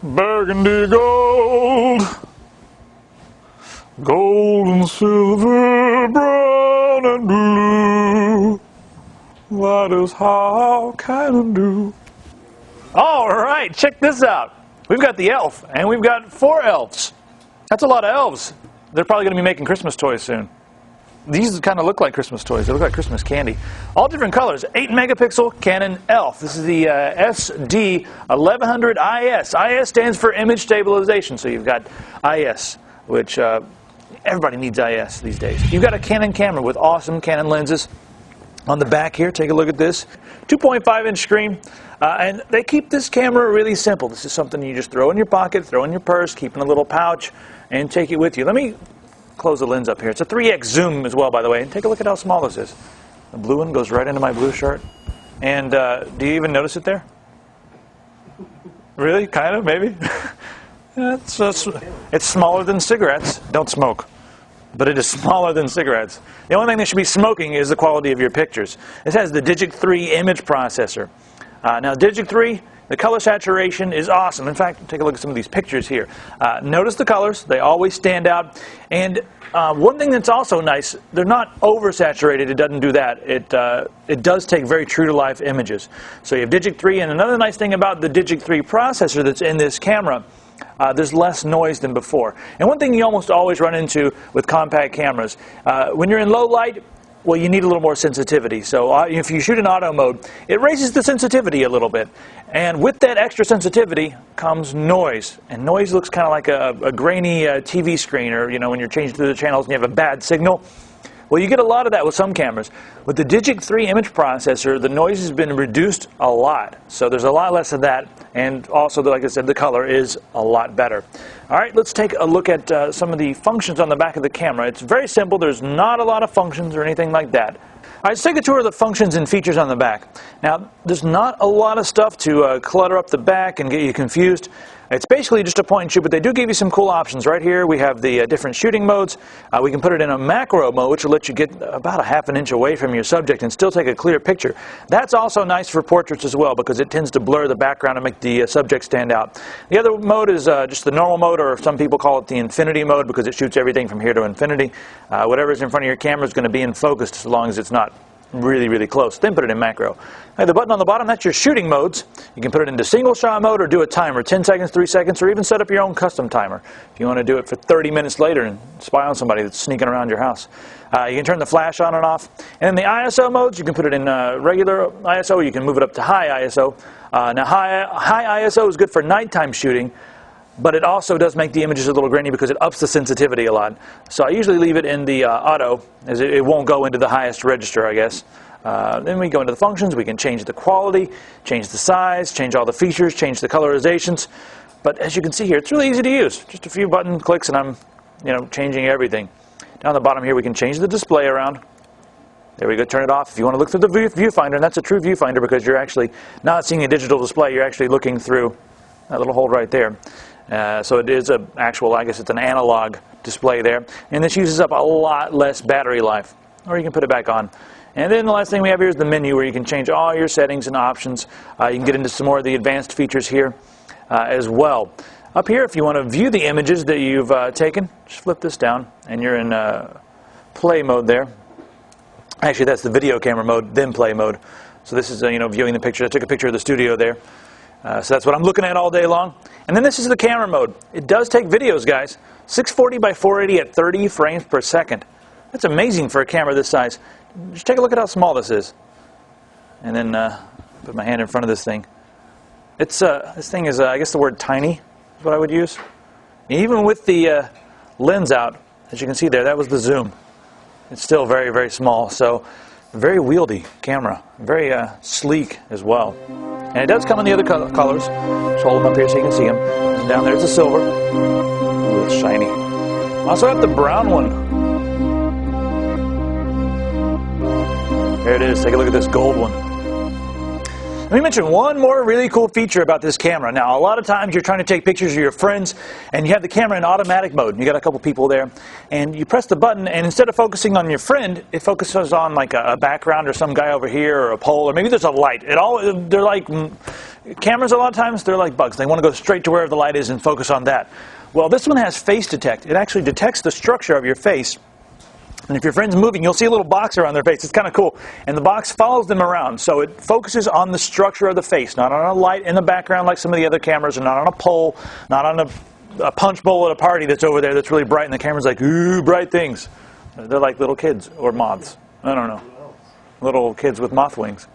Burgundy gold, gold and silver, brown and blue, that is how can I do. All right, check this out. We've got the elf, and we've got 4 elves. That's a lot of elves. They're probably going to be making Christmas toys soon. These kind of look like Christmas toys. They look like Christmas candy. All different colors. 8 megapixel Canon ELPH. This is the SD 1100 IS. IS stands for image stabilization. So you've got IS, which everybody needs IS these days. You've got a Canon camera with awesome Canon lenses. On the back here, take a look at this. 2.5-inch screen. And they keep this camera really simple. This is something you just throw in your pocket, throw in your purse, keep in a little pouch, and take it with you. Let me close the lens up here. It's a 3x zoom as well, by the way. And take a look at how small this is. The blue one goes right into my blue shirt. And do you even notice it there? Really? Kind of? Maybe? It's smaller than cigarettes. Don't smoke. But it is smaller than cigarettes. The only thing that should be smoking is the quality of your pictures. This has the Digic 3 image processor. Now, Digic 3, the color saturation is awesome. In fact, take a look at some of these pictures here. Notice the colors. They always stand out. And one thing that's also nice, they're not oversaturated. It doesn't do that. It does take very true-to-life images. So you have Digic 3. And another nice thing about the Digic 3 processor that's in this camera, there's less noise than before. And one thing you almost always run into with compact cameras, when you're in low light, well, you need a little more sensitivity. So if you shoot in auto mode, it raises the sensitivity a little bit. And with that extra sensitivity comes noise. And noise looks kind of like a grainy TV screen, or when you're changing through the channels and you have a bad signal. Well, you get a lot of that with some cameras. With the Digic 3 image processor, the noise has been reduced a lot. So there's a lot less of that. And also, like I said, the color is a lot better. All right, let's take a look at some of the functions on the back of the camera. It's very simple. There's not a lot of functions or anything like that. All right, let's take a tour of the functions and features on the back. Now, there's not a lot of stuff to clutter up the back and get you confused. It's basically just a point and shoot, but they do give you some cool options. Right here we have the different shooting modes. We can put it in a macro mode, which will let you get about a ½ inch away from your subject and still take a clear picture. That's also nice for portraits as well, because it tends to blur the background and make the subject stand out. The other mode is just the normal mode, or some people call it the infinity mode, because it shoots everything from here to infinity. Whatever's in front of your camera is going to be in focus, as long as it's not really, really close. Then put it in macro. The button on the bottom, that's your shooting modes. You can put it into single shot mode or do a timer, 10 seconds, 3 seconds, or even set up your own custom timer if you want to do it for 30 minutes later and spy on somebody that's sneaking around your house. You can turn the flash on and off. And in the ISO modes, you can put it in regular ISO. You can move it up to high ISO. Now, high ISO is good for nighttime shooting, but it also does make the images a little grainy because it ups the sensitivity a lot. So I usually leave it in the auto, as it won't go into the highest register, I guess. Then we go into the functions. We can change the quality, change the size, change all the features, change the colorizations. But as you can see here, it's really easy to use. Just a few button clicks and I'm changing everything. Down the bottom here, we can change the display around. There we go, turn it off. If you want to look through the viewfinder, and that's a true viewfinder because you're actually not seeing a digital display, you're actually looking through that little hole right there. So it is an actual, I guess it's an analog display there. And this uses up a lot less battery life. Or you can put it back on. And then the last thing we have here is the menu, where you can change all your settings and options. You can get into some more of the advanced features here as well. Up here, if you want to view the images that you've taken, just flip this down, and you're in play mode there. Actually, that's the video camera mode, then play mode. So this is viewing the picture. I took a picture of the studio there. So that's what I'm looking at all day long. And then this is the camera mode. It does take videos, guys. 640 by 480 at 30 frames per second. That's amazing for a camera this size. Just take a look at how small this is. And then put my hand in front of this thing. This thing is, I guess the word tiny is what I would use. Even with the lens out, as you can see there, that was the zoom. It's still very, very small. So very wieldy camera. Very sleek as well. And it does come in the other colors. Just hold them up here so you can see them. And down there is the silver. Ooh, it's shiny. Also have the brown one. There it is. Take a look at this gold one. Let me mention one more really cool feature about this camera. Now, a lot of times you're trying to take pictures of your friends, and you have the camera in automatic mode. You got a couple people there, and you press the button, and instead of focusing on your friend, it focuses on like a background or some guy over here or a pole, or maybe there's a light. They're like Cameras, a lot of times, they're like bugs. They want to go straight to wherever the light is and focus on that. Well, this one has face detect. It actually detects the structure of your face. And if your friend's moving, you'll see a little box around their face. It's kind of cool. And the box follows them around. So it focuses on the structure of the face, not on a light in the background like some of the other cameras, or not on a pole, not on a punch bowl at a party that's over there that's really bright, and the camera's like, ooh, bright things. They're like little kids or moths. I don't know. Little kids with moth wings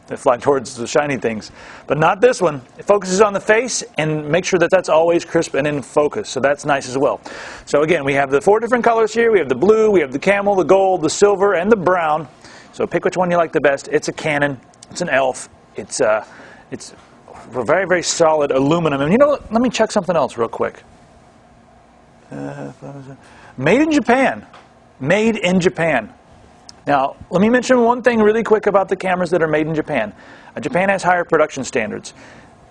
that fly towards the shiny things. But not this one. It focuses on the face and makes sure that that's always crisp and in focus. So that's nice as well. So again, we have the 4 different colors here. We have the blue, we have the camel, the gold, the silver, and the brown. So pick which one you like the best. It's a Canon. It's an ELPH. It's very, very solid aluminum. And you know what? Let me check something else real quick. Made in Japan. Made in Japan. Now, let me mention one thing really quick about the cameras that are made in Japan. Japan has higher production standards.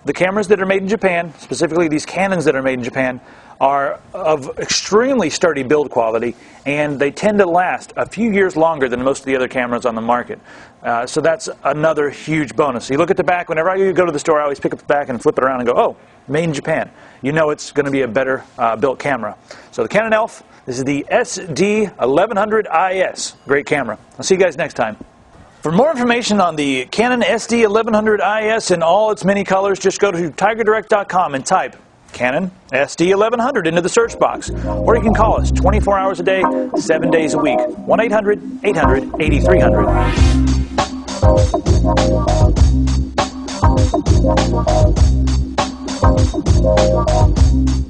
The cameras that are made in Japan, specifically these Canons that are made in Japan, are of extremely sturdy build quality, and they tend to last a few years longer than most of the other cameras on the market. So that's another huge bonus. You look at the back. Whenever I go to the store, I always pick up the back and flip it around and go, oh, made in Japan. You know it's going to be a better built camera. So the Canon ELPH. This is the SD1100IS. Great camera. I'll see you guys next time. For more information on the Canon SD1100IS in all its many colors, just go to tigerdirect.com and type Canon SD1100 into the search box. Or you can call us 24 hours a day, 7 days a week. 1-800-800-8300.